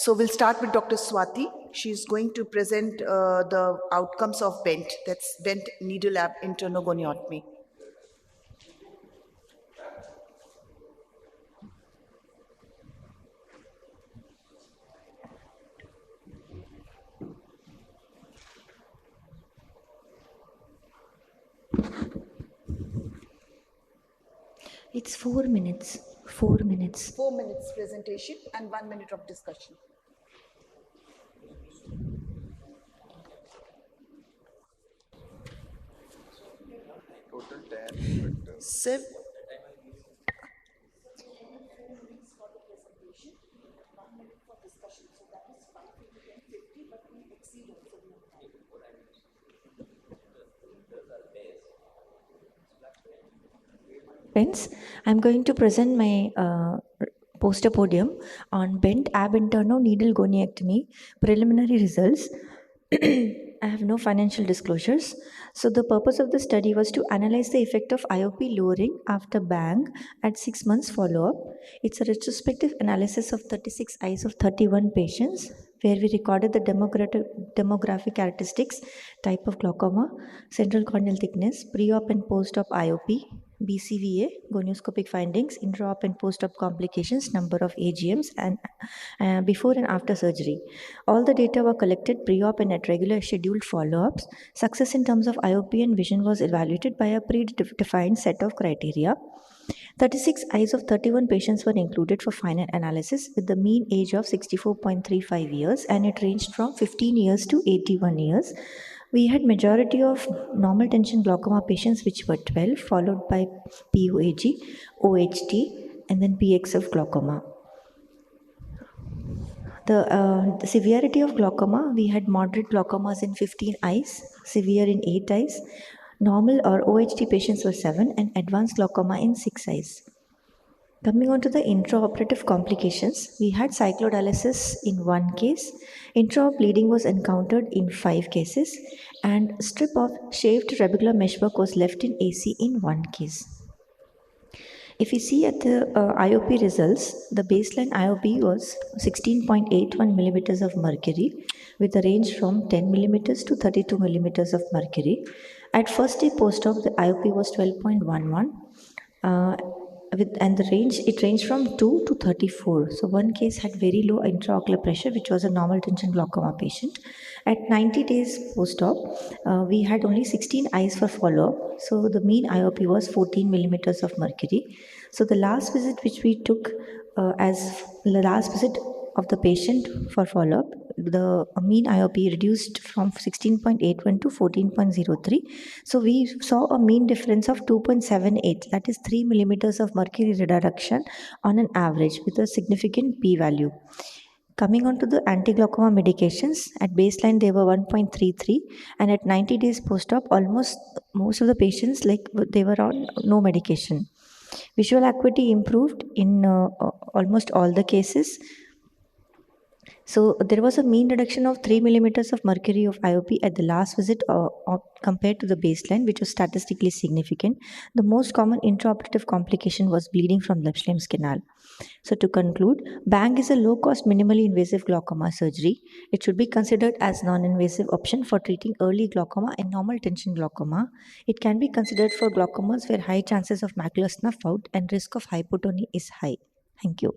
So we'll start with Dr. Swati. She's going to present the outcomes of BENT, that's Bent Needle Lab Internogoniotomy. It's 4 minutes. 4 minutes. 4 minutes presentation and 1 minute of discussion. Total 10. Sir, Friends, I'm going to present my poster podium on bent ab interno needle goniectomy preliminary results. I have no financial disclosures. So the purpose of the study was to analyze the effect of IOP lowering after bang at 6 months follow-up. It's a retrospective analysis of 36 eyes of 31 patients where we recorded the demographic characteristics, type of glaucoma, central corneal thickness, pre-op and post-op IOP, BCVA, gonioscopic findings, intra-op and post-op complications, number of AGMs, and before and after surgery. All the data were collected pre-op and at regular scheduled follow-ups. Success in terms of IOP and vision was evaluated by a predefined set of criteria. 36 eyes of 31 patients were included for final analysis with the mean age of 64.35 years, and it ranged from 15 years to 81 years. We had majority of normal tension glaucoma patients, which were 12, followed by POAG, OHT, and then PXF glaucoma. The severity of glaucoma, we had moderate glaucomas in 15 eyes, severe in 8 eyes, normal or OHT patients were 7, and advanced glaucoma in 6 eyes. Coming on to the intraoperative complications, we had cyclodialysis in 1 case, intraop bleeding was encountered in 5 cases, and strip of shaved trabecular meshwork was left in AC in 1 case. If you see at the IOP results, the baseline IOP was 16.81 millimeters of mercury with a range from 10 millimeters to 32 millimeters of mercury. At first day post-op, the IOP was 12.11. And the range, it ranged from 2 to 34. So one case had very low intraocular pressure, which was a normal tension glaucoma patient. At 90 days post-op, we had only 16 eyes for follow-up. So the mean IOP was 14 millimeters of mercury. So the last visit which we took as the last visit of the patient for follow-up, the mean IOP reduced from 16.81 to 14.03. So we saw a mean difference of 2.78, that is 3 millimeters of mercury reduction on an average with a significant p-value. Coming on to the anti-glaucoma medications, at baseline they were 1.33, and at 90 days post-op, almost most of the patients, like they were on no medication. Visual acuity improved in almost all the cases. So there was a mean reduction of 3 millimeters of mercury of IOP at the last visit compared to the baseline, which was statistically significant. The most common intraoperative complication was bleeding from Lepschlem's canal. So to conclude, BANG is a low-cost, minimally invasive glaucoma surgery. It should be considered as non-invasive option for treating early glaucoma and normal tension glaucoma. It can be considered for glaucomas where high chances of macular snuff out and risk of hypotony is high. Thank you.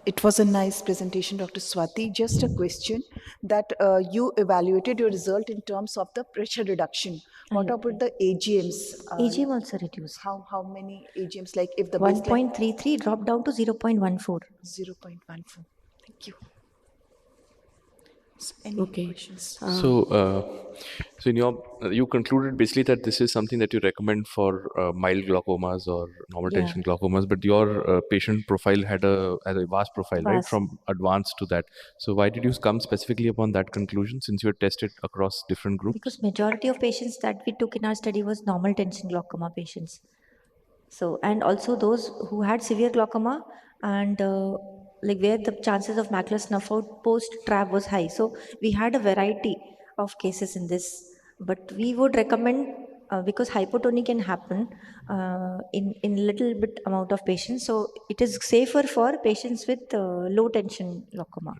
It was a nice presentation, Dr. Swati. Just a question that you evaluated your result in terms of the pressure reduction. What about the AGMs? AGM also reduced. How many AGMs? Like if the 1.33 dropped down to 0.14. 0.14. Thank you. Any questions? So in your you concluded basically that this is something that you recommend for mild glaucomas or normal tension glaucomas, but your patient profile had a vast profile, right, from advanced to that. So why did you come specifically upon that conclusion, since you had tested across different groups? Because majority of patients that we took in our study was normal tension glaucoma patients. So, and also those who had severe glaucoma and like where the chances of macular snuff out post-trab was high. So we had a variety of cases in this, but we would recommend because hypotony can happen in little bit amount of patients. So it is safer for patients with low tension glaucoma.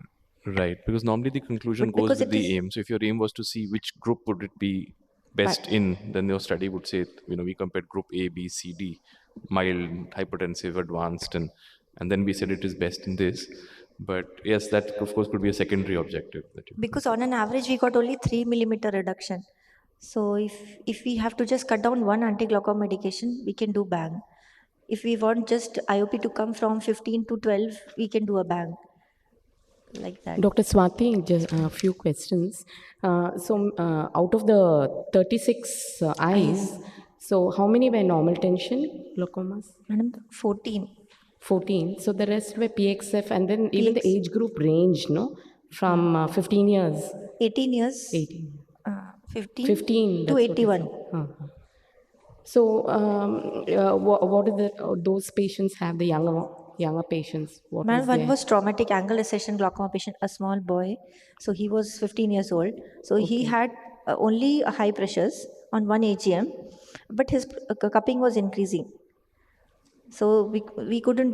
Right, because normally the conclusion But goes because with it the is- aim. So if your aim was to see which group would it be best in, then your study would say, we compared group A, B, C, D, mild, hypertensive, advanced, and then we said it is best in this. But yes, that of course could be a secondary objective that you. Because on an average we got only 3 millimeter reduction. So if we have to just cut down one anti-glaucoma medication, we can do bang. If we want just IOP to come from 15 to 12, we can do a bang. Like that. Dr. Swati, just a few questions. Out of the 36 eyes, so how many were normal tension glaucomas? Madam, 14. 14. So the rest were PXF, and then even the PX. age group range, no? From 15 years. 18 years. 18. 15, 15 to that's what 81. it is. So what did those patients have, the younger patients? What Man, was one their- was traumatic angle recession glaucoma patient, a small boy. So he was 15 years old. So he had only high pressures on one AGM, but his cupping was increasing. So we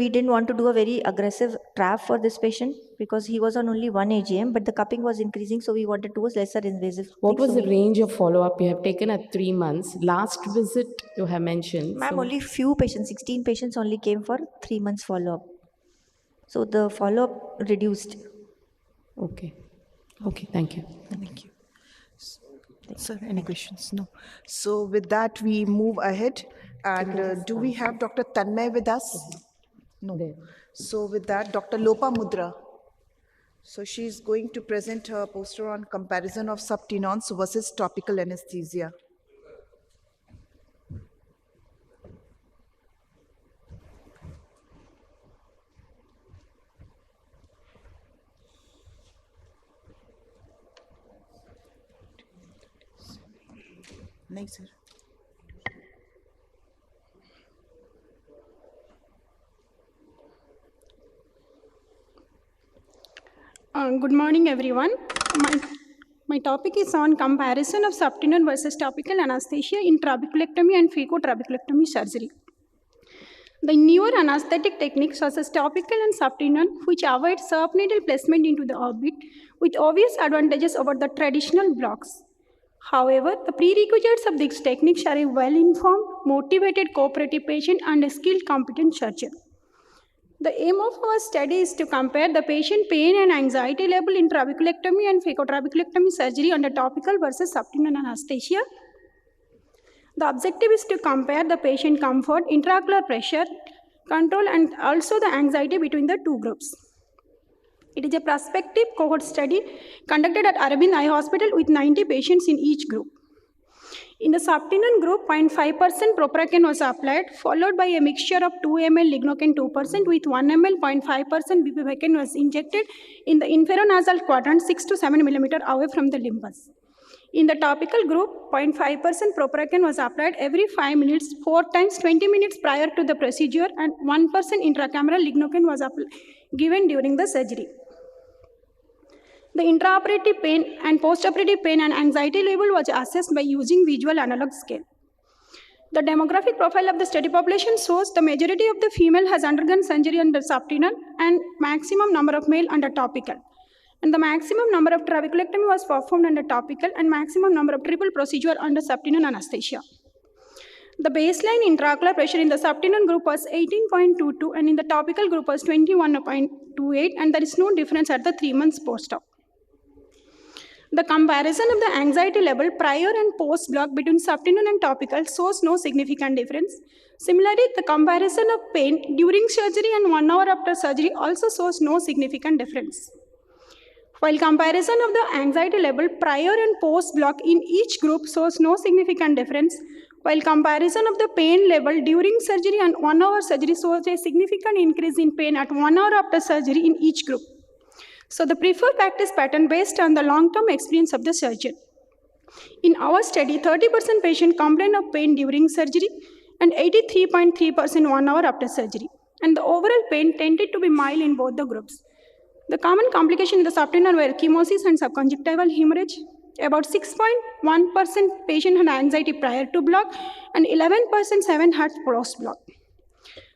didn't want to do a very aggressive trap for this patient because he was on only one AGM, but the cupping was increasing. So we wanted to do a lesser invasive. What thing. was the range of follow-up you have taken at 3 months? Last visit you have mentioned. Ma'am, so- only few patients, 16 patients only came for 3 months follow-up. So the follow-up reduced. Okay. Okay, thank you. Thank you. Sir, any questions? No. So with that, we move ahead. And do we have Dr. Tanmay with us? No. There. So with that, Dr. Lopa Mudra. So she's going to present her poster on comparison of subtenons versus topical anesthesia. Nice, sir. Good morning, everyone. My topic is on comparison of subtenon versus topical anesthesia in trabeculectomy and phacotrabeculectomy surgery. The newer anesthetic techniques such as topical and subtenon, which avoid subneedle placement into the orbit with obvious advantages over the traditional blocks. However, the prerequisites of these techniques are a well-informed, motivated, cooperative patient and a skilled, competent surgeon. The aim of our study is to compare the patient pain and anxiety level in trabeculectomy and phacotrabeculectomy surgery under topical versus subtenon anesthesia. The objective is to compare the patient comfort, intraocular pressure control, and also the anxiety between the two groups. It is a prospective cohort study conducted at Arabind Eye Hospital with 90 patients in each group. In the subtenon group, 0.5% proparacan was applied, followed by a mixture of 2 ml lignocaine 2% with 1 ml 0.5% bupivacaine was injected in the inferonasal quadrant 6 to 7 millimeter away from the limbus. In the topical group, 0.5% proparacan was applied every 5 minutes, 4 times 20 minutes prior to the procedure, and 1% intracameral lignocaine was given during the surgery. The intraoperative pain and postoperative pain and anxiety level was assessed by using visual analog scale. The demographic profile of the study population shows the majority of the female has undergone surgery under subtenon and maximum number of male under topical. And the maximum number of trabeculectomy was performed under topical and maximum number of triple procedure under subtenon anesthesia. The baseline intraocular pressure in the subtenon group was 18.22 and in the topical group was 21.28, and there is no difference at the 3 months post-op. The comparison of the anxiety level prior and post block between subtenon and topical shows no significant difference. Similarly, the comparison of pain during surgery and 1 hour after surgery also shows no significant difference. While comparison of the anxiety level prior and post block in each group shows no significant difference, while comparison of the pain level during surgery and 1 hour surgery shows a significant increase in pain at 1 hour after surgery in each group. So the preferred practice pattern based on the long-term experience of the surgeon. In our study, 30% patients complained of pain during surgery and 83.3% 1 hour after surgery. And the overall pain tended to be mild in both the groups. The common complications in the subtenon were chemosis and subconjunctival hemorrhage. About 6.1% patient had anxiety prior to block and 11% had post-block.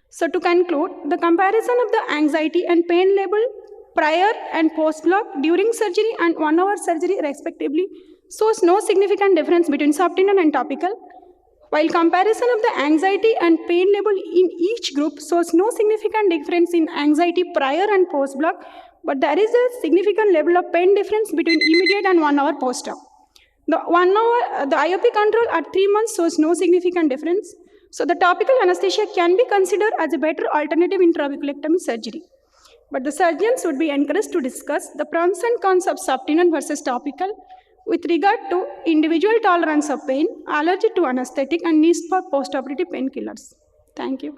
So to conclude, the comparison of the anxiety and pain level prior and post-block during surgery and 1 hour surgery respectively shows no significant difference between subtenon and topical, while comparison of the anxiety and pain level in each group shows no significant difference in anxiety prior and post-block, but there is a significant level of pain difference between immediate and 1 hour post-op. The IOP control at 3 months shows no significant difference. So the topical anesthesia can be considered as a better alternative in trabeculectomy surgery. But the surgeons would be encouraged to discuss the pros and cons of subtenon versus topical with regard to individual tolerance of pain, allergy to anesthetic, and needs for postoperative painkillers. Thank you.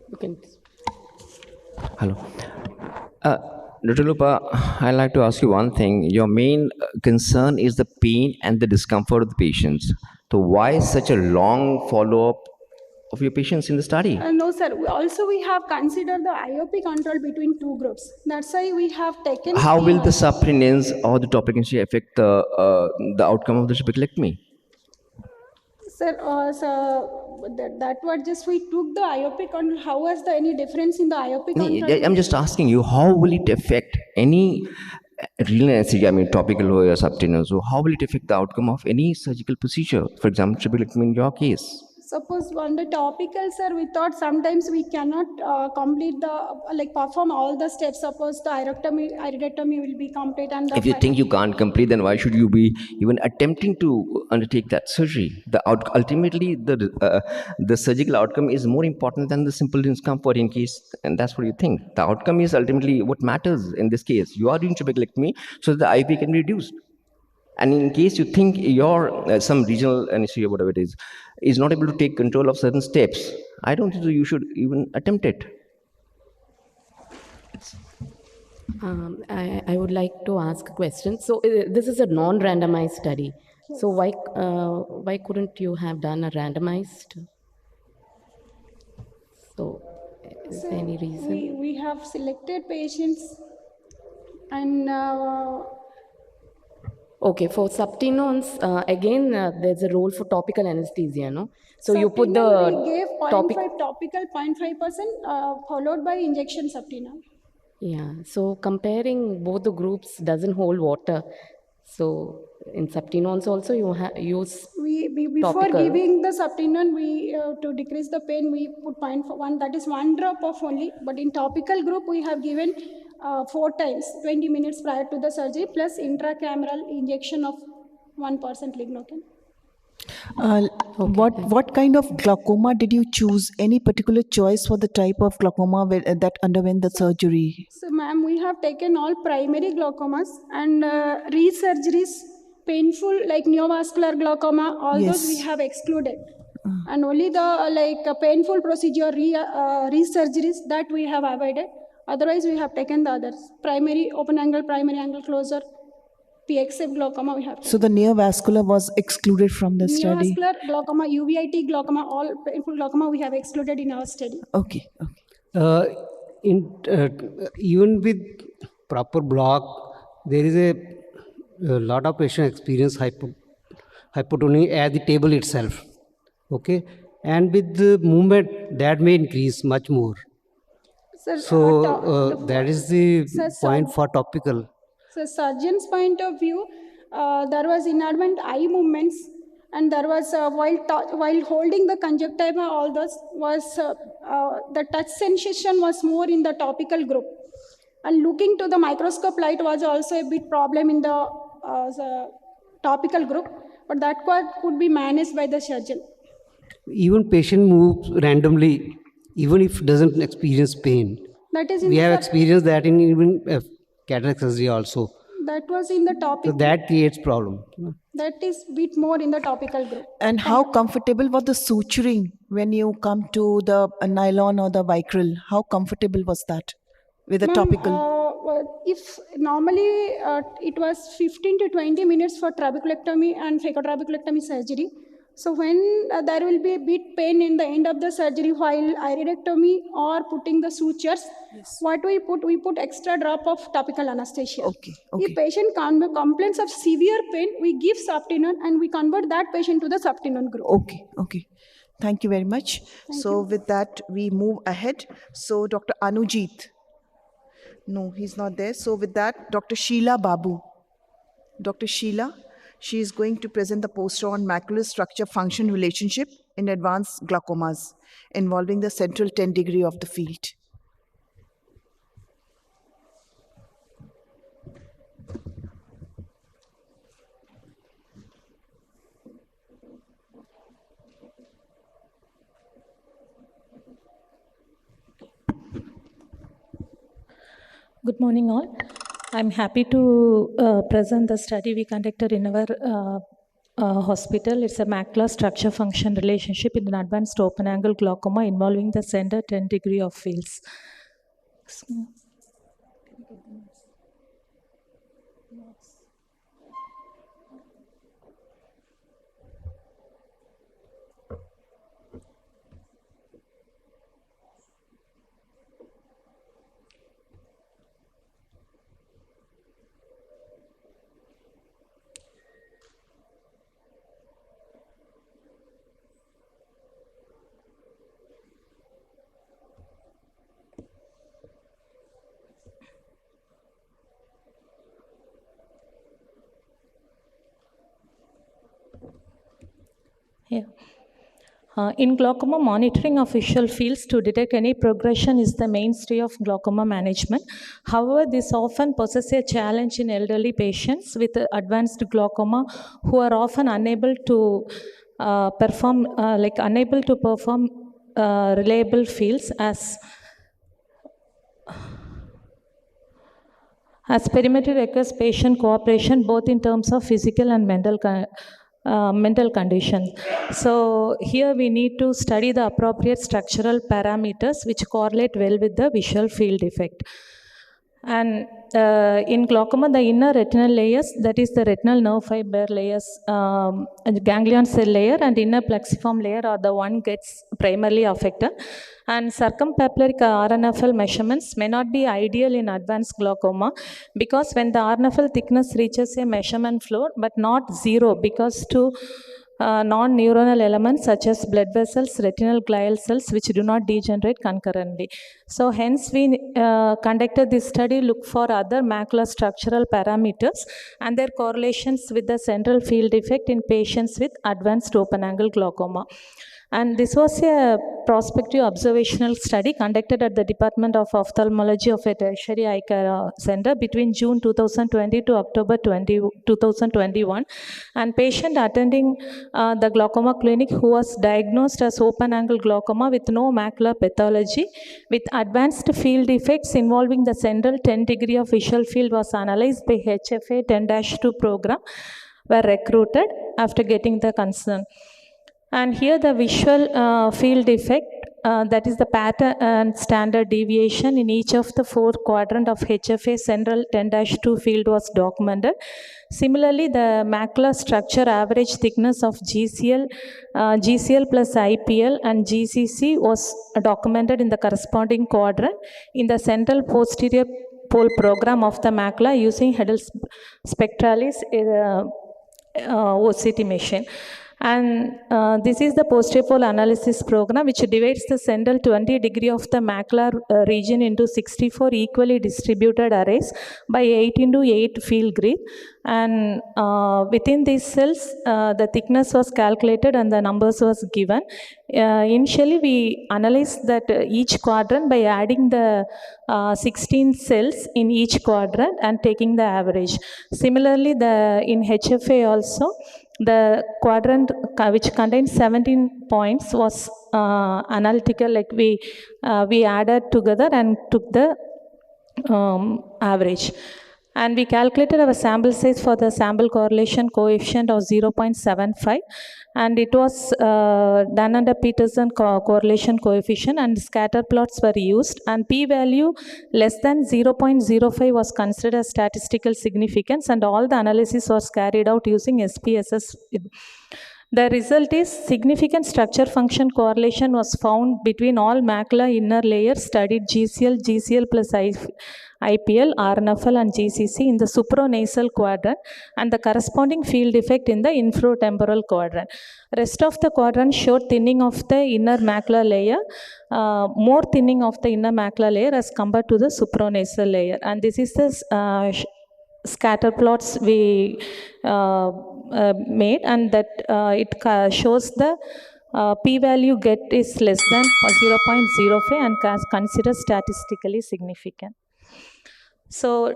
You can. Hello. Dr. Lupa, I'd like to ask you one thing. Your main concern is the pain and the discomfort of the patients. So why such a long follow-up of your patients in the study? No, sir. We have considered the IOP control between two groups. That's why we have taken... How will the subprenaines or the topic anesthesia affect the outcome of the trabeculectomy? Sir, that was just we took the IOP control. How was there any difference in the IOP control? I'm just asking you, how will it affect any renal anesthesia, I mean topical or subtenon? So how will it affect the outcome of any surgical procedure? For example, trabeculectomy in your case. Suppose on the topical, sir, we thought sometimes we cannot complete perform all the steps. Suppose the iridotomy will be complete and if you think you can't complete, then why should you be even attempting to undertake that surgery? Ultimately, the surgical outcome is more important than the simple discomfort in case, and that's what you think. The outcome is ultimately what matters in this case. You are doing trabeculectomy so that the IP can be reduced. And in case you think your some regional anesthesia, whatever it is not able to take control of certain steps, I don't think so you should even attempt it. I would like to ask a question. So this is a non-randomized study. So why couldn't you have done a randomized? So is there any reason? We have selected patients and... Okay, for subtenons, again, there's a role for topical anesthesia, no? So you put the we gave 0.5 topical, 0.5% followed by injection subtenon. Yeah, so comparing both the groups doesn't hold water. So in subtenons also you use before topical. Giving the subtenon, we to decrease the pain, we put 0.1, that is 1 drop of only. But in topical group, we have given 4 times, 20 minutes prior to the surgery, plus intracameral injection of 1% lignocaine. What kind of glaucoma did you choose? Any particular choice for the type of glaucoma that underwent the surgery? So, ma'am, we have taken all primary glaucomas and resurgeries, painful like neovascular glaucoma, all those we have excluded. And only the painful procedure resurgeries that we have avoided. Otherwise, we have taken the others. Primary open angle, primary angle closure, PXF glaucoma we have taken. So the neovascular was excluded from the study? Neovascular glaucoma, uveit glaucoma, all painful glaucoma we have excluded in our study. Okay. Even with proper block, there is a lot of patients experience hypotony at the table itself. Okay, and with the movement that may increase much more. Sir, so that is the point for topical. So surgeon's point of view, there was inadvertent eye movements, and there was while holding the conjunctiva, all those was the touch sensation was more in the topical group, and looking to the microscope light was also a big problem in the topical group, but that could be managed by the surgeon. Even patient moves randomly, even if doesn't experience pain. That is we have experienced that in even cataract surgery also. That was in the topical. So that creates problem. That is bit more in the topical group. And how comfortable was the suturing when you come to the nylon or the vicryl? How comfortable was that with the topical? If normally it was 15 to 20 minutes for trabeculectomy and phacotrabeculectomy surgery. So when there will be a bit pain in the end of the surgery while iridectomy or putting the sutures, what we put? We put extra drop of topical anesthesia. Okay. If patient complains of severe pain, we give Softenone and we convert that patient to the Softenone group. Okay. Thank you very much. So with that, we move ahead. So Dr. Anujit. No, he's not there. So with that, Dr. Sheila Babu. Dr. Sheila, she is going to present the poster on macular structure function relationship in advanced glaucomas involving the central 10 degree of the field. Good morning, all. I'm happy to present the study we conducted in our hospital. It's a macular structure function relationship in an advanced open angle glaucoma involving the center 10 degree of fields. Yeah. In glaucoma, monitoring of visual fields to detect any progression is the mainstay of glaucoma management. However, this often poses a challenge in elderly patients with advanced glaucoma who are often unable to perform reliable fields as perimetry requires patient cooperation both in terms of physical and mental condition. So here we need to study the appropriate structural parameters which correlate well with the visual field effect. And in glaucoma, the inner retinal layers, that is the retinal nerve fiber layers, ganglion cell layer and inner plexiform layer are the one gets primarily affected. And circumpapillary RNFL measurements may not be ideal in advanced glaucoma because when the RNFL thickness reaches a measurement floor, but not zero, because to non-neuronal elements such as blood vessels, retinal glial cells, which do not degenerate concurrently. So hence we conducted this study, look for other macular structural parameters and their correlations with the central field effect in patients with advanced open angle glaucoma. And this was a prospective observational study conducted at the Department of Ophthalmology of a tertiary eye care center between June 2020 to October 2021. And patient attending the glaucoma clinic who was diagnosed as open angle glaucoma with no macular pathology with advanced field effects involving the central 10 degree of visual field was analyzed by HFA 10-2 program were recruited after getting the consent. And here the visual field effect, that is the pattern and standard deviation in each of the 4 quadrant of HFA central 10-2 field was documented. Similarly, the macular structure average thickness of GCL plus IPL and GCC was documented in the corresponding quadrant in the central posterior pole program of the macula using Heddle spectralis OCT machine. And this is the posterior pole analysis program which divides the central 20 degree of the macular region into 64 equally distributed arrays by 8x8 field grid. And within these cells, the thickness was calculated and the numbers was given. Initially, we analyzed that each quadrant by adding the 16 cells in each quadrant and taking the average. Similarly, in HFA also, the quadrant which contains 17 points was analytical, like we added together and took the average. And we calculated our sample size for the sample correlation coefficient of 0.75, and it was done under Peterson correlation coefficient, and scatter plots were used, and p-value less than 0.05 was considered as statistical significance, and all the analysis was carried out using SPSS. The result is significant structure function correlation was found between all macula inner layers studied GCL plus IPL, RNFL and GCC in the supranasal quadrant and the corresponding field effect in the infratemporal quadrant. Rest of the quadrant showed thinning of the inner macular layer, more thinning of the inner macular layer as compared to the supranasal layer. And this is the scatter plots we made, and that it shows the p-value get is less than 0.05 and considered statistically significant. So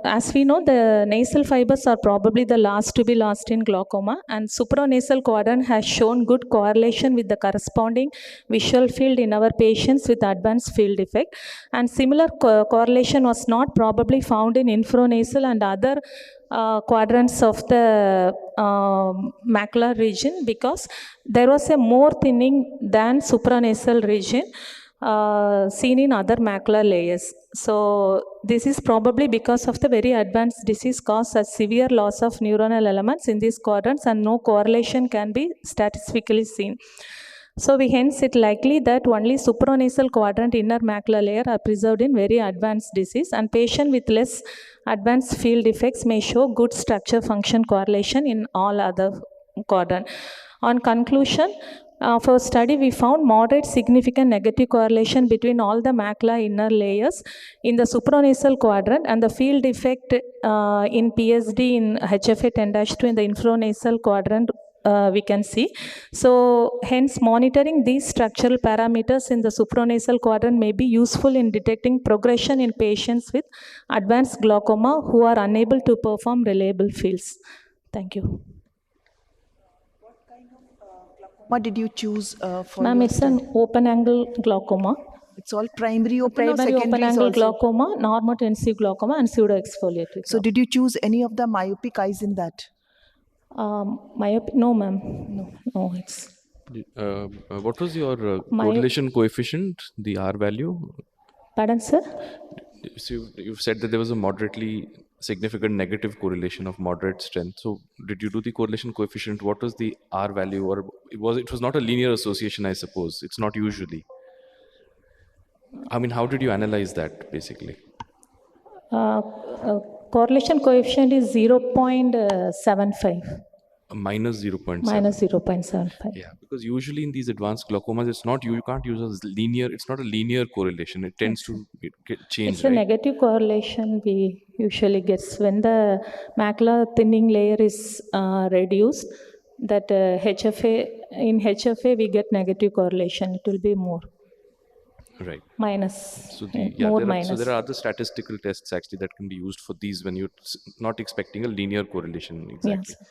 as we know, the nasal fibers are probably the last to be lost in glaucoma, and supranasal quadrant has shown good correlation with the corresponding visual field in our patients with advanced field effect, and similar correlation was not probably found in infranasal and other quadrants of the macular region, because there was a more thinning than supranasal region seen in other macular layers. So this is probably because of the very advanced disease caused a severe loss of neuronal elements in these quadrants, and no correlation can be statistically seen. So hence it likely that only supranasal quadrant inner macular layer are preserved in very advanced disease, and patient with less advanced field effects may show good structure function correlation in all other quadrant. On conclusion, for study, we found moderate significant negative correlation between all the macula inner layers in the supranasal quadrant, and the field effect in PSD in HFA 10-2 in the infranasal quadrant we can see. So hence monitoring these structural parameters in the supranasal quadrant may be useful in detecting progression in patients with advanced glaucoma who are unable to perform reliable fields. Thank you. What did you choose for Ma'am, your it's study? an open angle glaucoma. It's all primary open or Primary open secondaries angle also? glaucoma, normotensive glaucoma, and pseudoexfoliatory. So did you choose any of the myopic eyes in that? No, ma'am. No, it's. What was your correlation coefficient, the R value? Pardon, sir? So you've said that there was a moderately significant negative correlation of moderate strength. So did you do the correlation coefficient? What was the R value? Or it was not a linear association, I suppose. It's not usually. I mean, how did you analyze that basically? Correlation coefficient is 0.75. Minus 0.7. Minus 0.75. Yeah, because usually in these advanced glaucomas, it's not you can't use a linear. It's not a linear correlation. It tends to change. It's a negative correlation we usually get when the macular thinning layer is reduced. That HFA in HFA we get negative correlation. It will be more. Right. Minus. So Minus. So there are other statistical tests actually that can be used for these when you're not expecting a linear correlation exactly. Yes.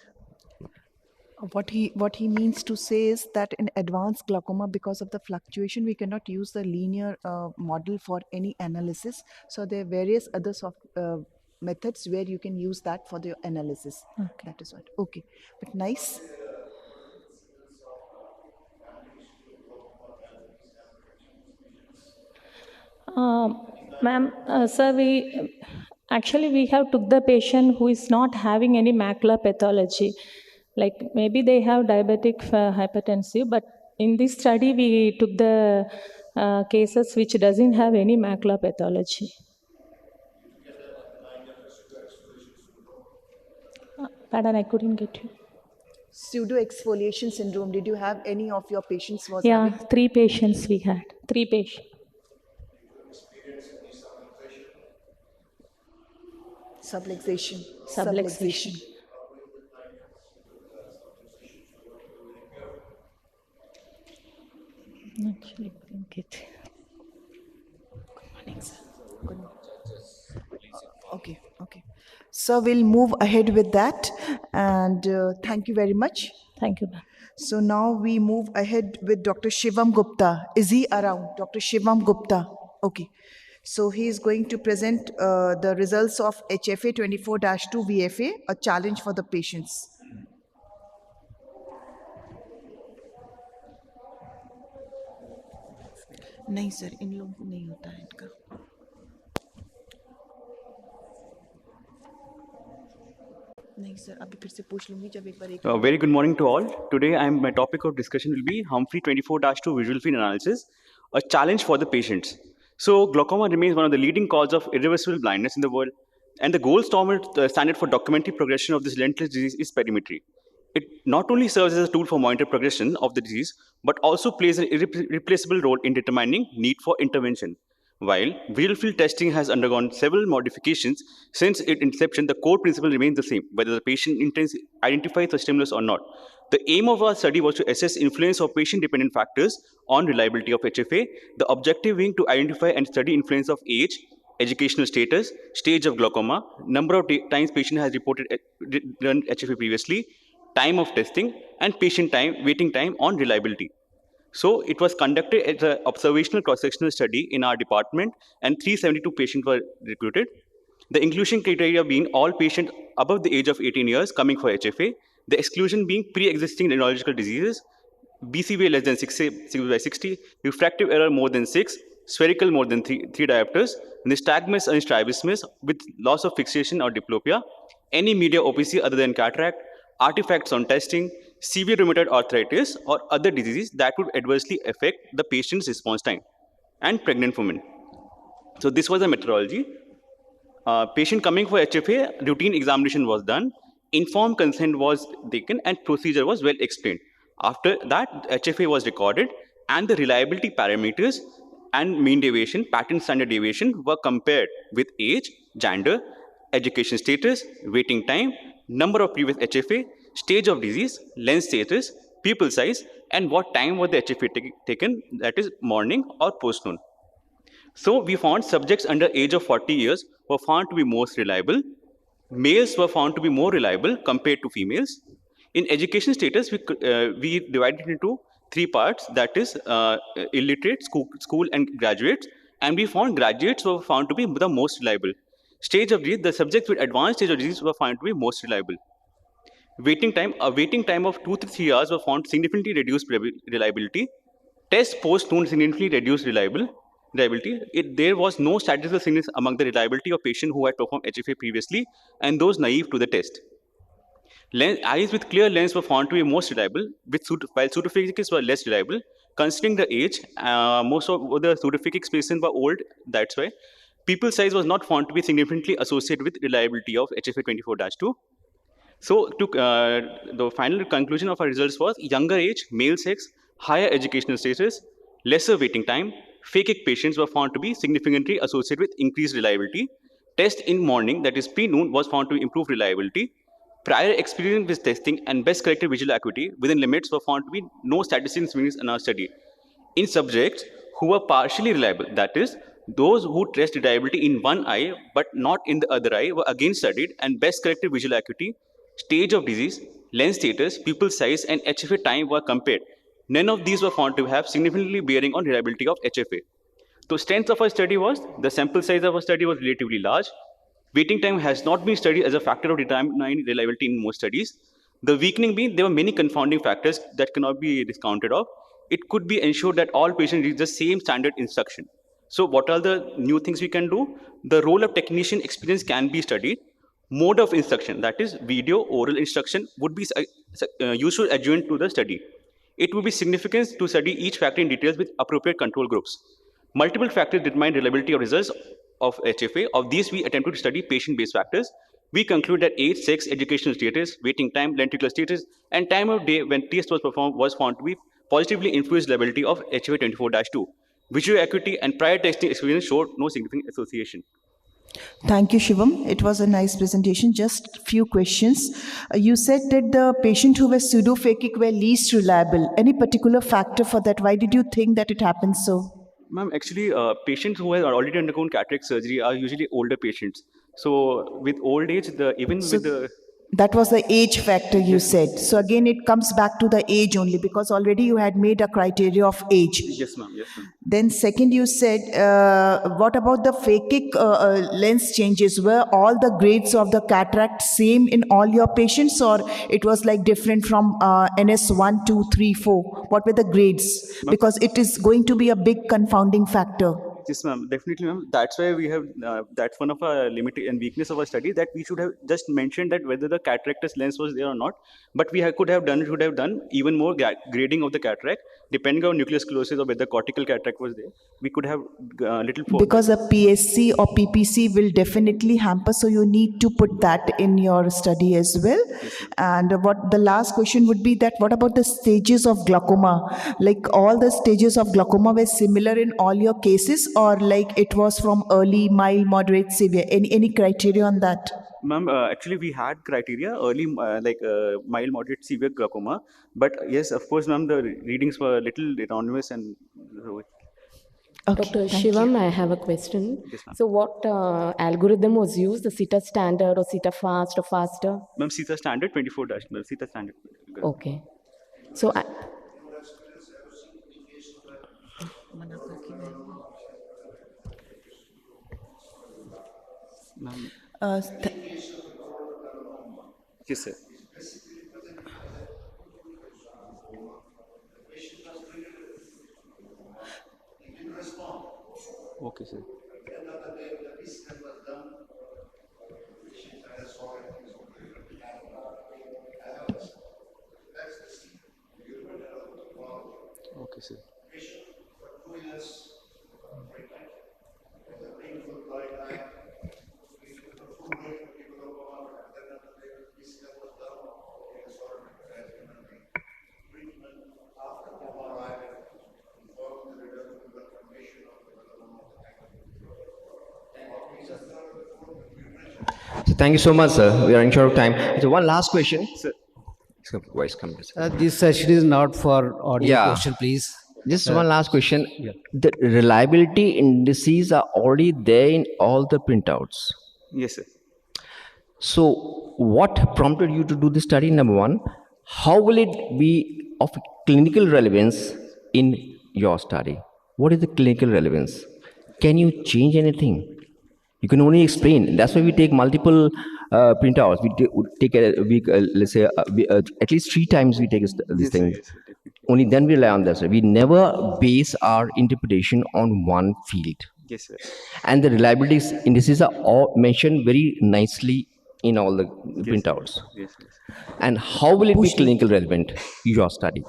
What he means to say is that in advanced glaucoma, because of the fluctuation, we cannot use the linear model for any analysis. So there are various other methods where you can use that for the analysis. Okay. That is what. Okay, but nice. Ma'am, sir, we have took the patient who is not having any macular pathology. Like maybe they have diabetic hypertensive, but in this study we took the cases which doesn't have any macular pathology. Pardon, I couldn't get you. Pseudo exfoliation syndrome. Did you have any of your patients? Yeah, 3 patients we had. 3 patients. Subluxation. Actually, couldn't get. Good morning, sir. Good morning. Okay. So we'll move ahead with that, and thank you very much. Thank you, ma'am. So now we move ahead with Dr. Shivam Gupta. Is he around? Dr. Shivam Gupta. Okay. So he is going to present the results of HFA 24-2 VFA, a challenge for the patients. नहीं sir, इन लोगों को नहीं होता है इनका. नहीं sir, अभी फिर से पूछ लूंगी जब एक बार एक Very good morning to all. Today, my topic of discussion will be Humphrey 24-2 visual field analysis, a challenge for the patients. So, glaucoma remains one of the leading causes of irreversible blindness in the world, and the gold standard for documenting progression of this relentless disease is perimetry. It not only serves as a tool for monitoring progression of the disease, but also plays an irreplaceable role in determining need for intervention. While visual field testing has undergone several modifications since its inception, the core principle remains the same, whether the patient intends identifies the stimulus or not. The aim of our study was to assess influence of patient-dependent factors on reliability of HFA, the objective being to identify and study influence of age, educational status, stage of glaucoma, number of times patient has reported done HFA previously, time of testing, and patient time, waiting time on reliability. So it was conducted as an observational cross-sectional study in our department, and 372 patients were recruited. The inclusion criteria being all patients above the age of 18 years coming for HFA, the exclusion being pre-existing neurological diseases, BCVA less than 6/60, refractive error more than 6, spherical more than 3 diopters, nystagmus and strabismus with loss of fixation or diplopia, any media OPC other than cataract, artifacts on testing, severe rheumatoid arthritis, or other diseases that would adversely affect the patient's response time, and pregnant women. So this was the methodology. Patient coming for HFA, routine examination was done, informed consent was taken, and procedure was well explained. After that, HFA was recorded, and the reliability parameters and mean deviation, pattern standard deviation were compared with age, gender, education status, waiting time, number of previous HFA, stage of disease, lens status, pupil size, and what time was the HFA taken, that is morning or post-noon. So we found subjects under age of 40 years were found to be most reliable. Males were found to be more reliable compared to females. In education status, we divided it into 3 parts, that is illiterate, school and graduates, and we found graduates were found to be the most reliable. Stage of disease, the subjects with advanced stage of disease were found to be most reliable. Waiting time, a waiting time of 2 to 3 hours were found significantly reduced reliability. Test post-noon significantly reduced reliability. There was no statistical significance among the reliability of patients who had performed HFA previously and those naive to the test. Eyes with clear lens were found to be most reliable, while pseudophakics were less reliable. Considering the age, most of the pseudophakic patients were old, that's why. Pupil size was not found to be significantly associated with reliability of HFA 24-2. So the final conclusion of our results was younger age, male sex, higher educational status, lesser waiting time, phakic patients were found to be significantly associated with increased reliability. Test in morning, that is pre-noon, was found to improve reliability. Prior experience with testing and best corrected visual acuity within limits were found to be no statistical significance in our study. In subjects who were partially reliable, that is, those who test reliability in one eye but not in the other eye, were again studied, and best corrected visual acuity, stage of disease, lens status, pupil size, and HFA time were compared. None of these were found to have significantly bearing on reliability of HFA. The strength of our study was, the sample size of our study was relatively large. Waiting time has not been studied as a factor of determining reliability in most studies. The weakening being, there were many confounding factors that cannot be discounted of. It could be ensured that all patients reach the same standard instruction. So what are the new things we can do? The role of technician experience can be studied. Mode of instruction, that is video, oral instruction, would be useful adjunct to the study. It would be significant to study each factor in details with appropriate control groups. Multiple factors determine reliability of results of HFA. Of these, we attempted to study patient-based factors. We conclude that age, sex, educational status, waiting time, lenticular status, and time of day when test was performed was found to be positively influenced reliability of HFA 24-2. Visual acuity and prior testing experience showed no significant association. Thank you, Shivam. It was a nice presentation. Just a few questions. You said that the patient who were pseudophakic were least reliable. Any particular factor for that? Why did you think that it happened so? Ma'am, actually, patients who have already undergone cataract surgery are usually older patients. So with old age, that was the age factor you said. So again, it comes back to the age only, because already you had made a criteria of age. Yes, ma'am. Yes, ma'am. Then second, you said, what about the phakic lens changes? Were all the grades of the cataract same in all your patients, or it was like different from NS 1, 2, 3, 4? What were the grades? Because it is going to be a big confounding factor. Yes, ma'am. Definitely, ma'am. That's why we have, that's one of our limit and weakness of our study, that we should have just mentioned that whether the cataractous lens was there or not. But we could have done even more grading of the cataract, depending on nucleus sclerosis or whether cortical cataract was there. We could have little further. Because a PSC or PPC will definitely hamper, so you need to put that in your study as well. And what the last question would be that what about the stages of glaucoma? Like all the stages of glaucoma were similar in all your cases, or like it was from early, mild, moderate, severe? Any criteria on that? Ma'am, actually we had criteria early, mild, moderate, severe glaucoma. But yes, of course, ma'am, the readings were a little anonymous and. Okay, Dr. Shivam, I have a question. Yes, ma'am. So what algorithm was used, the CETA standard or CETA fast or faster? Ma'am, CETA standard 24 dash. CETA standard. Okay. So Ma'am. Yes, sir. Okay, sir. Okay, sir. So thank you so much, sir. We are in short of time. So one last question. Sir. Voice come. This session is not for audio Yeah. question, please. Just one last question. The reliability indices are already there in all the printouts. Yes, sir. So what prompted you to do this study, number one? How will it be of clinical relevance in your study? What is the clinical relevance? Can you change anything? You can only explain. That's why we take multiple printouts. We take a week, let's say, at least 3 times we take this thing. Yes, sir, Only then we rely on this. We never base our interpretation on one field. yes, sir. And the reliability indices are all mentioned very nicely in all the printouts. Yes, yes. And how will it be clinical relevant, your study?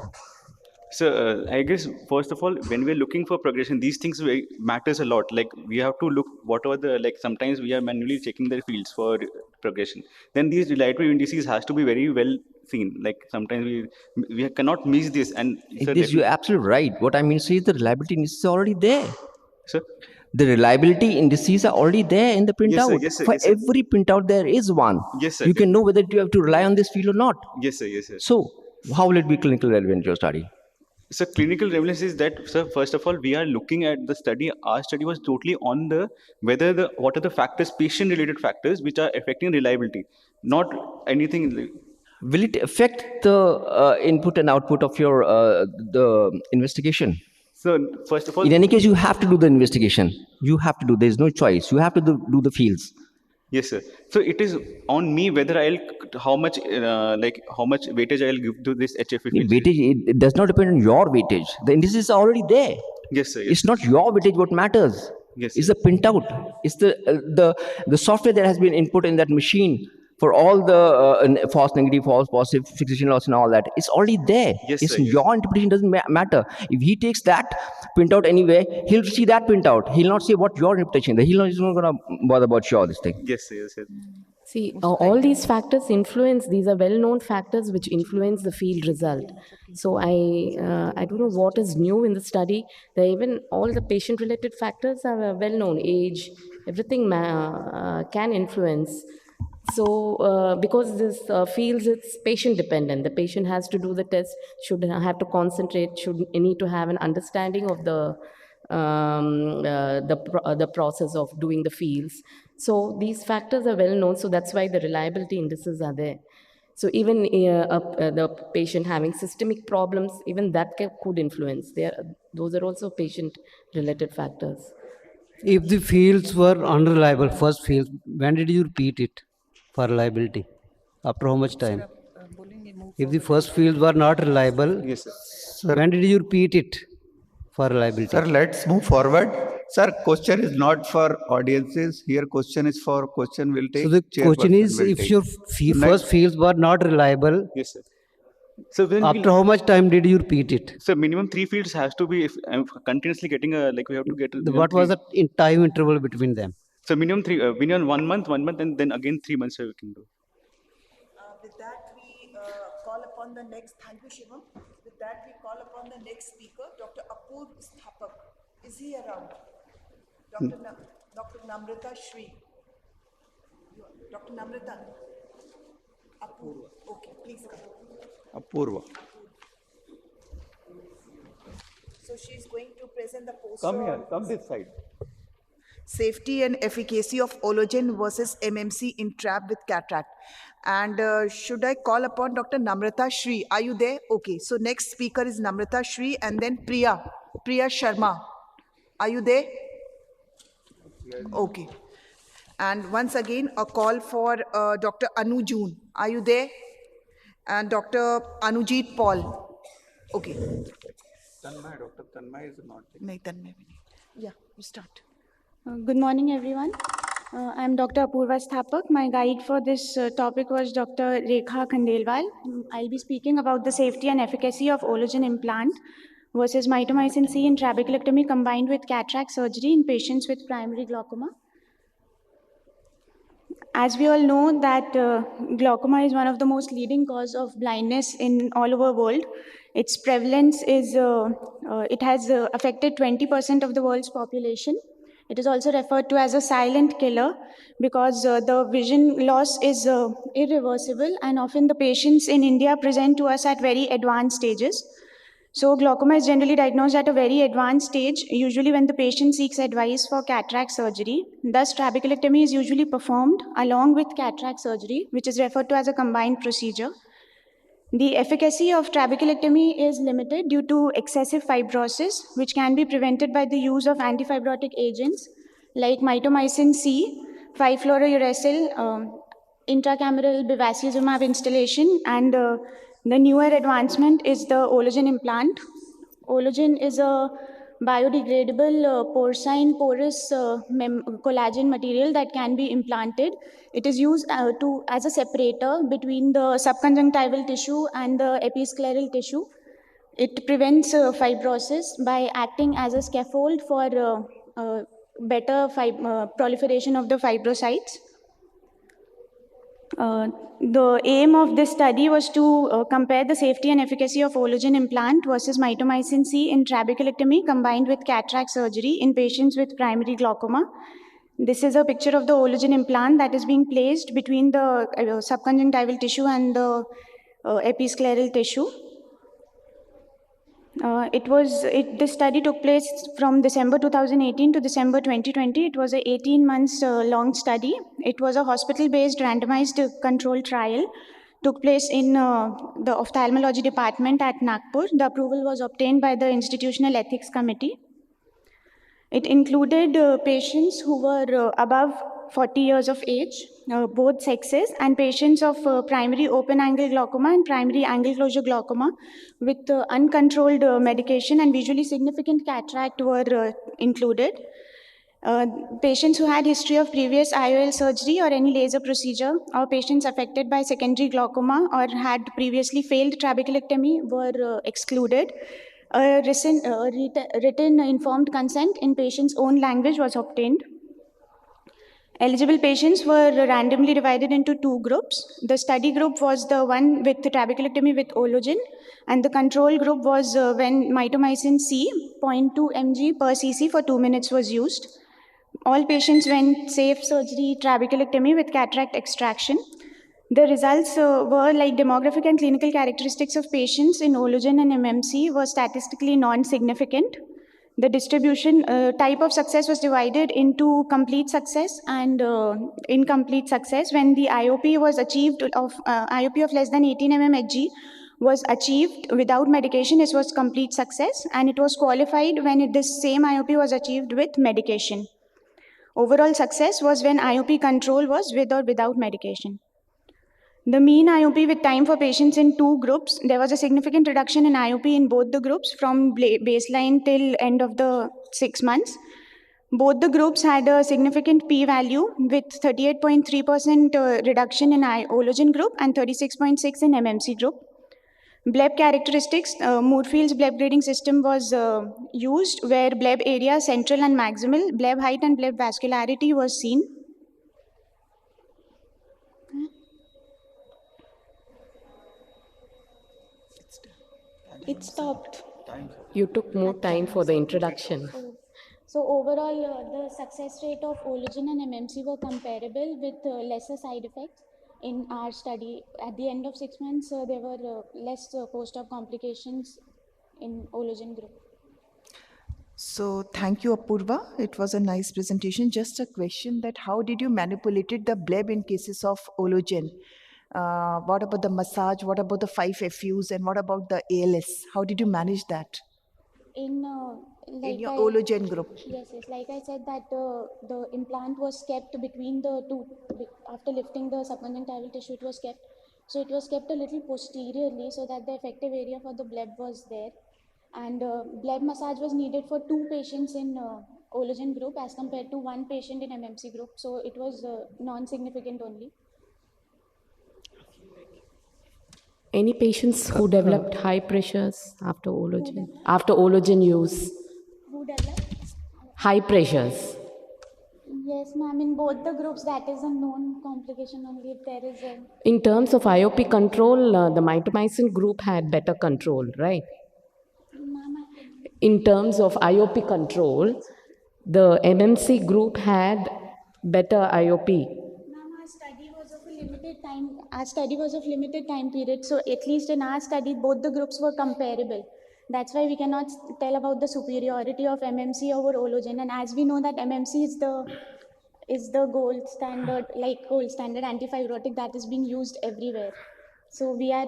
So I guess first of all, when we're looking for progression, these things matters a lot. Like we have to look what are the, like sometimes we are manually checking the fields for progression. Then these reliability indices has to be very well seen. Like sometimes we cannot miss this. And sir, You're absolutely right. What I mean to say is the reliability indices are already there. Sir? The reliability indices are already there in the printout. Yes, sir, For yes, sir. every printout, there is one. Yes, sir. You can know whether you have to rely on this field or not. Yes, sir. Yes, sir. So, how will it be clinical relevant, your study? So clinical relevance is that, sir, first of all, we are looking at the study. Our study was totally on what are the factors, patient-related factors, which are affecting reliability, not anything. Will it affect the input and output of your the investigation? So first of all, in any case, you have to do the investigation. You have to do. There is no choice. You have to do the fields. Yes, sir. So it is on me whether how much weightage I'll give to this HFA field. Weightage, it does not depend on your weightage. The indices are already there. Yes, sir. Yes, it's not your weightage what matters. Yes, it's the printout. It's the software that has been input in that machine for all the false negative, false positive, fixation loss and all that. It's already there. Yes, it's sir, yes. Your interpretation doesn't matter. If he takes that printout anyway, he'll see that printout. He'll not say what your interpretation is. He's not going to bother about your this thing. Yes, sir. Yes, sir. See, all these factors influence, these are well-known factors which influence the field result. So I don't know what is new in the study. Even all the patient-related factors are well-known. Age, everything can influence. So because this fields, it's patient-dependent. The patient has to do the test, should have to concentrate, should need to have an understanding of the process of doing the fields. So these factors are well known, so that's why the reliability indices are there. So even the patient having systemic problems, even that could influence. Those are also patient-related factors. If the fields were unreliable, first fields, when did you repeat it for reliability? After how much time? If the first fields were not reliable, yes, sir. When did you repeat it for reliability. Sir, let's move forward. Sir, question is not for audiences. Here, question is for question will take. So the question chairperson is, will if take. your first Next. fields were not reliable, Yes, sir. So then after how much time did you repeat it? So minimum 3 fields has to be, if I'm continuously getting a, like we have to get. What was the time interval between them? So minimum 1 month, and then again 3 months we can do. With that, we call upon the next, thank you, Shivam. With that, we call upon the next speaker, Dr. Apur Sthapak. Is he around? Dr. Namrata Shri. Dr. Namrata. Apurva. Okay, please come. Apurva. So she's going to present the poster. Come here, come this side. Safety and efficacy of Ologen versus MMC in trap with cataract. And should I call upon Dr. Namrata Shri? Are you there? Okay, so next speaker is Namrata Shri and then Priya Sharma. Are you there? Okay. And once again, a call for Dr. Anu June. Are you there? And Dr. Anujit Paul. Okay. Tanmay, Dr. Tanmay is not there. No, Tanmay. Yeah, you start. Good morning, everyone. I'm Dr. Apurva Sthapak. My guide for this topic was Dr. Rekha Khandelwal. I'll be speaking about the safety and efficacy of Ologen implant versus mitomycin C in trabeculectomy combined with cataract surgery in patients with primary glaucoma. As we all know that glaucoma is one of the most leading cause of blindness in all over the world. Its prevalence is, it has affected 20% of the world's population. It is also referred to as a silent killer because the vision loss is irreversible, and often the patients in India present to us at very advanced stages. So glaucoma is generally diagnosed at a very advanced stage, usually when the patient seeks advice for cataract surgery. Thus, trabeculectomy is usually performed along with cataract surgery, which is referred to as a combined procedure. The efficacy of trabeculectomy is limited due to excessive fibrosis, which can be prevented by the use of antifibrotic agents like mitomycin C, 5-fluorouracil, intracameral bevacizumab installation, and the newer advancement is the Ologen implant. Ologen is a biodegradable porcine porous collagen material that can be implanted. It is used as a separator between the subconjunctival tissue and the episcleral tissue. It prevents fibrosis by acting as a scaffold for better proliferation of the fibrocytes. The aim of this study was to compare the safety and efficacy of Ologen implant versus mitomycin C in trabeculectomy combined with cataract surgery in patients with primary glaucoma. This is a picture of the Ologen implant that is being placed between the subconjunctival tissue and the episcleral tissue. This study took place from December 2018 to December 2020. It was an 18 months long study. It was a hospital-based randomized controlled trial. Took place in the ophthalmology department at Nagpur. The approval was obtained by the Institutional Ethics Committee. It included patients who were above 40 years of age, both sexes, and patients of primary open-angle glaucoma and primary angle-closure glaucoma with uncontrolled medication and visually significant cataract were included. Patients who had history of previous IOL surgery or any laser procedure, or patients affected by secondary glaucoma or had previously failed trabeculectomy were excluded. A written informed consent in patient's own language was obtained. Eligible patients were randomly divided into two groups. The study group was the one with trabeculectomy with Ologen, and the control group was when mitomycin C, 0.2 mg per cc for 2 minutes was used. All patients went safe surgery trabeculectomy with cataract extraction. The results were like demographic and clinical characteristics of patients in Ologen and MMC were statistically non-significant. The distribution type of success was divided into complete success and incomplete success. When the IOP was achieved of IOP of less than 18 mm Hg was achieved without medication, it was complete success, and it was qualified when this same IOP was achieved with medication. Overall success was when IOP control was with or without medication. The mean IOP with time for patients in 2 groups, there was a significant reduction in IOP in both the groups from baseline till end of the 6 months. Both the groups had a significant p-value with 38.3% reduction in Ologen group and 36.6 in MMC group. Bleb characteristics, Moorfield's Bleb grading system was used, where Bleb area, central and maximal, Bleb height and Bleb vascularity was seen. It stopped. You took more time for the introduction. So overall, the success rate of Ologen and MMC were comparable with lesser side effects. In our study, at the end of 6 months, there were less post-op complications in Ologen group. So thank you, Apurva. It was a nice presentation. Just a question that how did you manipulated the Bleb in cases of Ologen? What about the massage? What about the 5 FUs? And what about the ALS? How did you manage that? In your Ologen group? Yes, like I said that the implant was kept between the two, after lifting the subconjunctival tissue it was kept. So it was kept a little posteriorly so that the effective area for the Bleb was there. And Bleb massage was needed for 2 patients in Ologen group as compared to 1 patient in MMC group. So it was non-significant only. Any patients who developed high pressures after Ologen use? Who developed? High pressures. Yes, ma'am. In both the groups, that is a known complication only if there is a... In terms of IOP control, the mitomycin group had better control, right? In terms of IOP control, the MMC group had better IOP. Our study was of limited time period, so at least in our study, both the groups were comparable. That's why we cannot tell about the superiority of MMC over Ologen. And as we know that MMC is the gold standard, antifibrotic that is being used everywhere. So we are...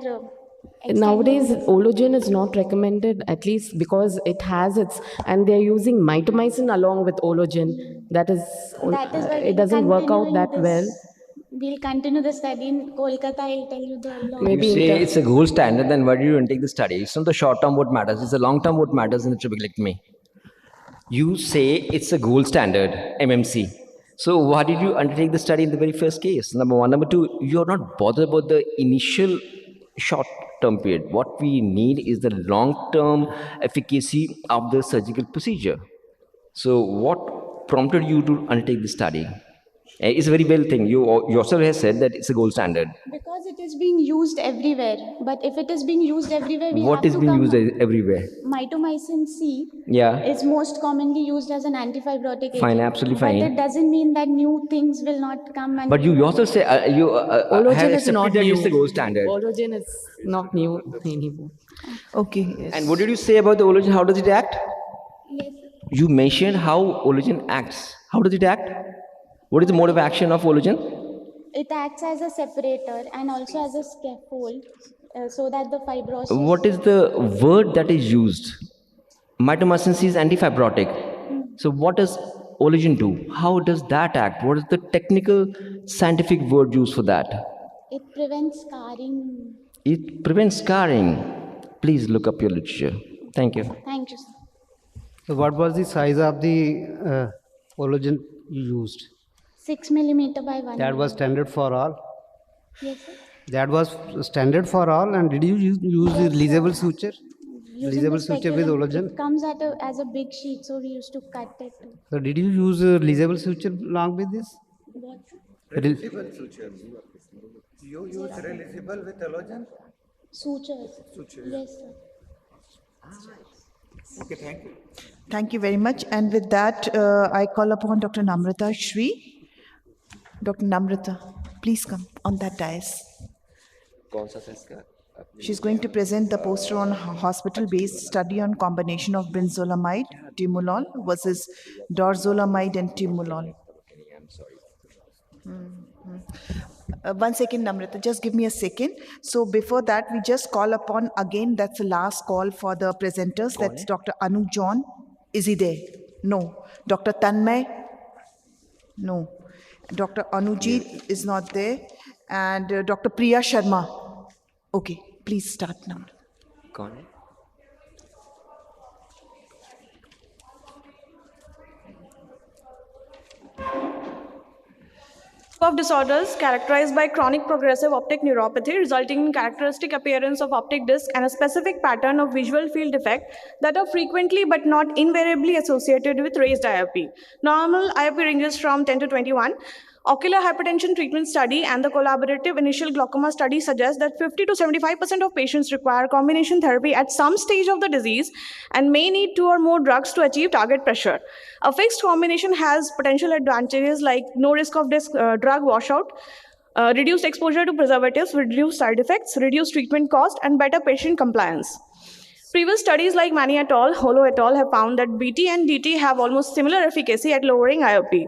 Nowadays, Ologen is not recommended, at least because it has and they're using mitomycin along with Ologen. That is why it doesn't work out that well. We'll continue the study in Kolkata. I'll tell you the long. Maybe you say it's a gold standard, then why do you take the study? It's not the short term what matters, it's the long term what matters in the trabeculectomy. You say it's a gold standard, MMC. So why did you undertake the study in the very first case? Number one. Number two, you're not bothered about the initial short term period. What we need is the long term efficacy of the surgical procedure. So what prompted you to undertake the study? It's a very well thing. You yourself have said that it's a gold standard. Because it is being used everywhere. But if it is being used everywhere, what is being used everywhere? Mitomycin C is most commonly used as an antifibrotic agent. Fine, absolutely fine. But it doesn't mean that new things will not come. And but you yourself say Ologen is not new. It's the gold standard. Ologen is not new anymore. Okay. Yes. And what did you say about the Ologen? How does it act? Yes. You mentioned how Ologen acts. How does it act? What is the mode of action of Ologen? It acts as a separator and also as a scaffold so that the fibrosis... What is the word that is used? Mitomycin C is antifibrotic. So what does Ologen do? How does that act? What is the technical scientific word used for that? It prevents scarring. It prevents scarring. Please look up your literature. Thank you. Thank you, sir. So what was the size of the Ologen you used? 6 millimeter by 1. That was standard for all? Yes, sir. That was standard for all, and did you use the releasable suture? Releasable suture with Ologen? It comes as a big sheet, so we used to cut it. So did you use releasable suture along with this? What? Releasable suture. You use releasable with Ologen? Sutures. Yes, sir. Okay, thank you. Thank you very much. And with that, I call upon Dr. Namrata Shri. Dr. Namrata, please come on that dais. She's going to present the poster on hospital-based study on combination of brinzolamide, timolol versus dorzolamide and timolol. One second, Namrata, just give me a second. So before that, we just call upon again, that's the last call for the presenters. That's Dr. Anu John. Is he there? No. Dr. Tanmay? No. Dr. Anujit is not there. And Dr. Priya Sharma. Okay, please start now. Of disorders characterized by chronic progressive optic neuropathy resulting in characteristic appearance of optic disc and a specific pattern of visual field defect that are frequently but not invariably associated with raised IOP. Normal IOP ranges from 10 to 21. Ocular hypertension treatment study and the collaborative initial glaucoma study suggest that 50 to 75% of patients require combination therapy at some stage of the disease and may need 2 or more drugs to achieve target pressure. A fixed combination has potential advantages like no risk of drug washout, reduced exposure to preservatives, reduced side effects, reduced treatment cost, and better patient compliance. Previous studies like Mani et al., Holo et al. Have found that BT and DT have almost similar efficacy at lowering IOP.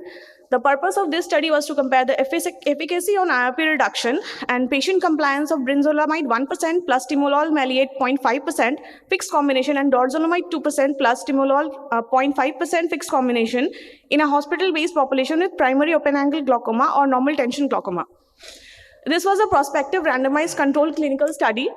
The purpose of this study was to compare the efficacy on IOP reduction and patient compliance of brinzolamide 1% plus timolol maleate 0.5% fixed combination and dorzolamide 2% plus timolol 0.5% fixed combination in a hospital-based population with primary open-angle glaucoma or normal tension glaucoma. This was a prospective randomized controlled clinical study.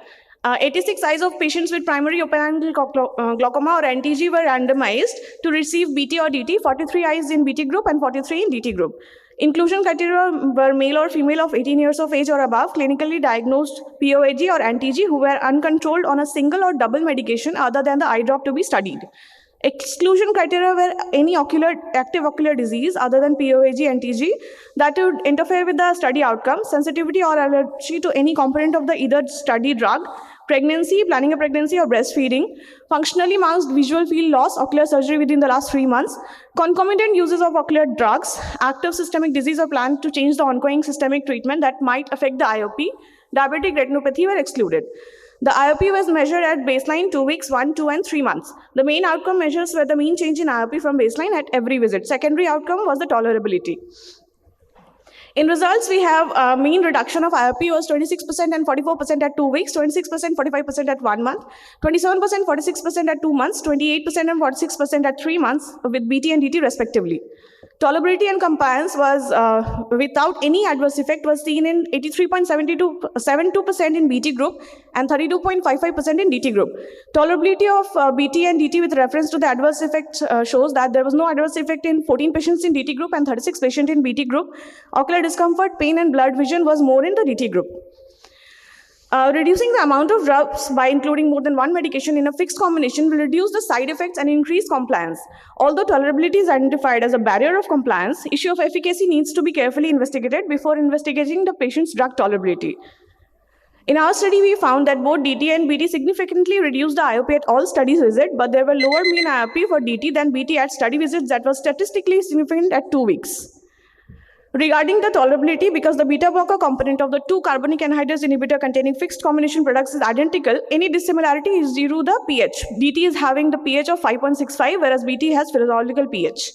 86 eyes of patients with primary open-angle glaucoma or NTG were randomized to receive BT or DT, 43 eyes in BT group and 43 in DT group. Inclusion criteria were male or female of 18 years of age or above, clinically diagnosed POAG or NTG who were uncontrolled on a single or double medication other than the eye drop to be studied. Exclusion criteria were any active ocular disease other than POAG and NTG that would interfere with the study outcome, sensitivity or allergy to any component of the either study drug, pregnancy, planning a pregnancy or breastfeeding, functionally masked visual field loss, ocular surgery within the last 3 months, concomitant uses of ocular drugs, active systemic disease or plan to change the ongoing systemic treatment that might affect the IOP, diabetic retinopathy were excluded. The IOP was measured at baseline 2 weeks, 1, 2, and 3 months. The main outcome measures were the mean change in IOP from baseline at every visit. Secondary outcome was the tolerability. In results, we have mean reduction of IOP was 26% and 44% at 2 weeks, 26%, 45% at 1 month, 27%, 46% at 2 months, 28% and 46% at 3 months with BT and DT respectively. Tolerability and compliance was without any adverse effect was seen in 83.72% in BT group and 32.55% in DT group. Tolerability of BT and DT with reference to the adverse effect shows that there was no adverse effect in 14 patients in DT group and 36 patients in BT group. Ocular discomfort, pain and blurred vision was more in the DT group. Reducing the amount of drugs by including more than one medication in a fixed combination will reduce the side effects and increase compliance. Although tolerability is identified as a barrier of compliance, issue of efficacy needs to be carefully investigated before investigating the patient's drug tolerability. In our study, we found that both DT and BT significantly reduced the IOP at all study visits, but there were lower mean IOP for DT than BT at study visits that was statistically significant at 2 weeks. Regarding the tolerability, because the beta blocker component of the 2 carbonic anhydrase inhibitor containing fixed combination products is identical, any dissimilarity is due to the pH. DT is having the pH of 5.65, whereas BT has physiological pH.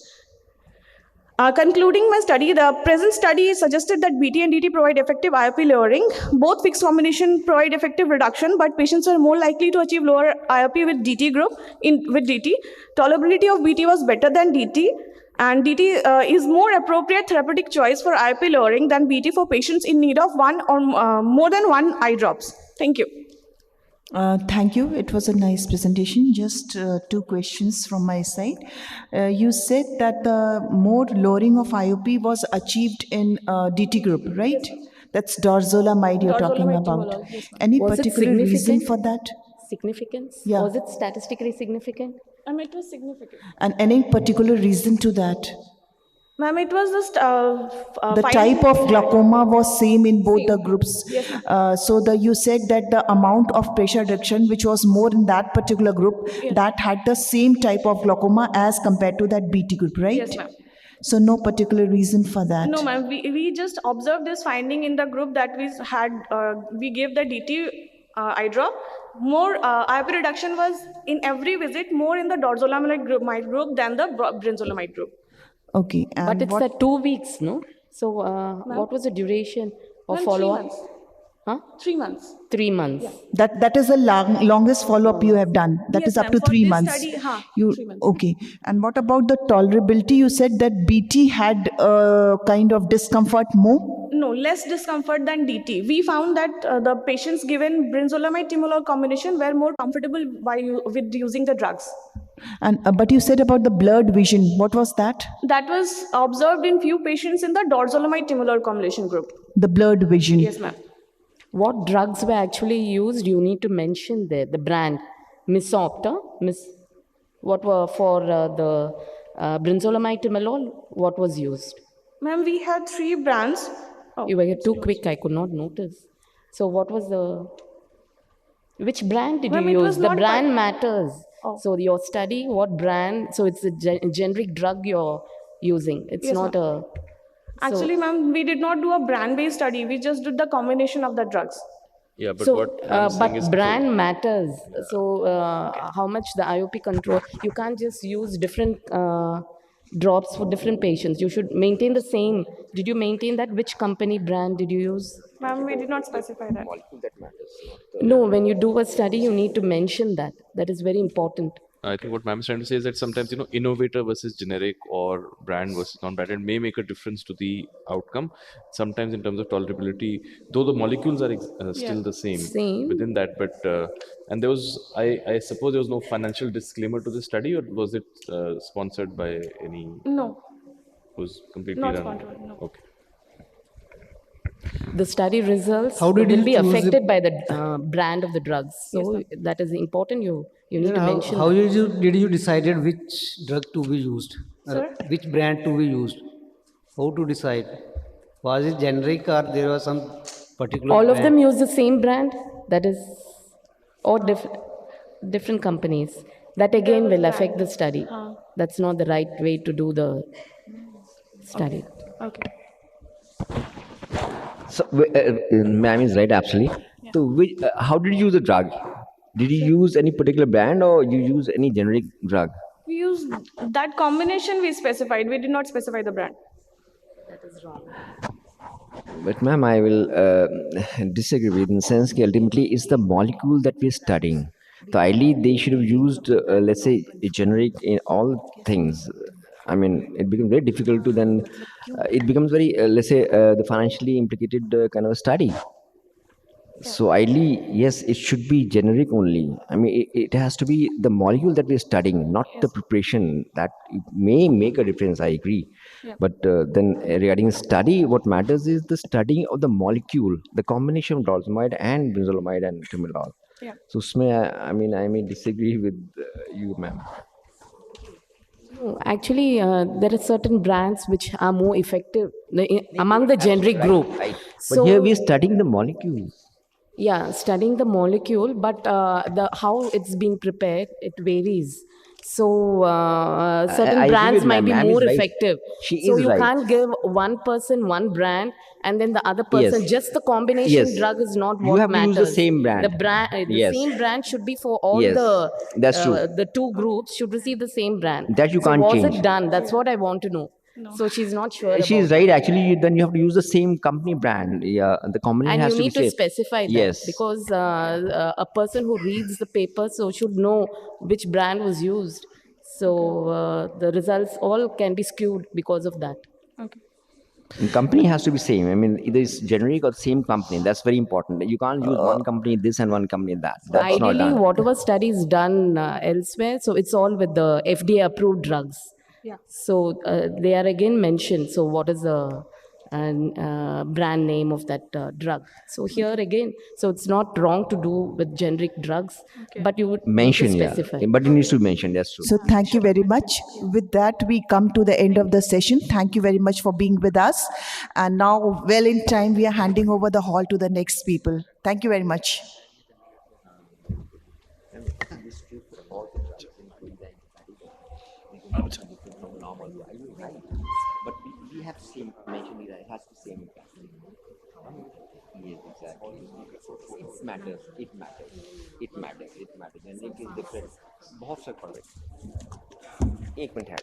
Concluding my study, the present study suggested that BT and DT provide effective IOP lowering. Both fixed combination provide effective reduction, but patients are more likely to achieve lower IOP with DT group. With DT, tolerability of BT was better than DT. And DT is more appropriate therapeutic choice for IOP lowering than BT for patients in need of one or more than one eye drops. Thank you. Thank you. It was a nice presentation. Just 2 questions from my side. You said that the more lowering of IOP was achieved in DT group, right? Yes, that's dorzolamide you're talking about. Yes, any particular reason for that? Significance? Yeah. Was it statistically significant? It was significant. And any particular reason to that? Ma'am, it was just the type of glaucoma was same in both the groups. Yes, so you said that the amount of pressure reduction, which was more in that particular group, yes, that had the same type of glaucoma as compared to that BT group, right? Yes, ma'am. So no particular reason for that? No, ma'am. We just observed this finding in the group that we had. We gave the DT eye drop. More IOP reduction was in every visit more in the dorzolamide group than the brinzolamide group. Okay. But it's at 2 weeks, no? So what was the duration of follow-up? 3 months. Huh? 3 months. 3 months. Yeah. That is the longest follow-up you have done. That yes, is up to 3 months. Study, 3 months. Okay. And what about the tolerability? You said that BT had kind of discomfort more? No, less discomfort than DT. We found that the patients given brinzolamide timolol combination were more comfortable with using the drugs. And but you said about the blurred vision. What was that? That was observed in few patients in the dorzolamide timolol combination group. The blurred vision. Yes, ma'am. What drugs were actually used? You need to mention there the brand. Misopta, what were for the brinzolamide timolol? What was used? Ma'am, we had 3 brands. Oh. You were too quick. I could not notice. So what was the? Which brand did you use? The brand matters. Oh. So your study, what brand? So it's a generic drug you're using. It's yes, not a. Actually, ma'am, we did not do a brand-based study. We just did the combination of the drugs. Yeah, but so, what I'm saying is brand matters. Yeah. So how much the IOP control? You can't just use different drops for different patients. You should maintain the same. Did you maintain that? Which company brand did you use? Ma'am, we did not specify that. No, when you do a study, you need to mention that. That is very important. I think what ma'am is trying to say is that sometimes, innovator versus generic or brand versus non-branded may make a difference to the outcome. Sometimes in terms of tolerability, though the molecules are still the same within that, but and there was, I suppose there was no financial disclaimer to the study, or was it sponsored by any? No. It was completely not run? sponsored, no. Okay. The study results will be affected by the brand of the drugs. So yes, that is important. You need to mention. How did you decided which drug to be used? Which brand to be used? How to decide? Was it generic or there was some particular All brand? of them use the same brand? That is, or different companies. That again will affect the study. That's not the right way to do the study. Okay. So, ma'am is right, absolutely. Yeah. So, how did you use the drug? Did you use any particular brand or you use any generic drug? We used that combination we specified. We did not specify the brand. That is wrong. But ma'am, I will disagree with in the sense that ultimately it's the molecule that we're studying. So ideally, they should have used, let's say, a generic in all things. I mean, it becomes very difficult to then, it becomes very, let's say, the financially implicated kind of a study. So ideally, yes, it should be generic only. I mean, it has to be the molecule that we're studying, not the preparation. That it may make a difference, I agree. Yeah. But then regarding study, what matters is the studying of the molecule, the combination of dorzolamide and brinzolamide and timolol. Yeah. So, I may disagree with you, ma'am. Actually, there are certain brands which are more effective among the generic group. Right. But so, here we are studying the molecules. Yeah, studying the molecule, but how it's been prepared, it varies. So certain brands might be more effective. So you can't give one person one brand and then the other person, just the combination drug is not what matters. You have to use the same brand. The same brand should be for all the two groups should receive the same brand. That you can't change. Was it done? That's what I want to know. No. So she's not sure. She's right. Actually, then you have to use the same company brand. Yeah, the combination has to be. And you need to specify that because a person who reads the paper should know which brand was used. So the results all can be skewed because of that. Okay. The company has to be same. I mean, either it's generic or the same company. That's very important. You can't use one company this and one company that. That's ideally, not done. Whatever studies done elsewhere, so it's all with the FDA approved drugs. Yeah. So they are again mentioned. So what is the brand name of that drug? So here again, so it's not wrong to do with generic drugs, but you would mention, specify. But you need to mention, that's true. So thank you very much. With that, we come to the end of the session. Thank you very much for being with us. And now, well in time, we are handing over the hall to the next people. Thank you very much. But we have same mentioned that it has the same. Yes, exactly. It matters. It matters. It matters. It matters. Generic is different. बहुत फर्क पड़ रहा है. एक minute है.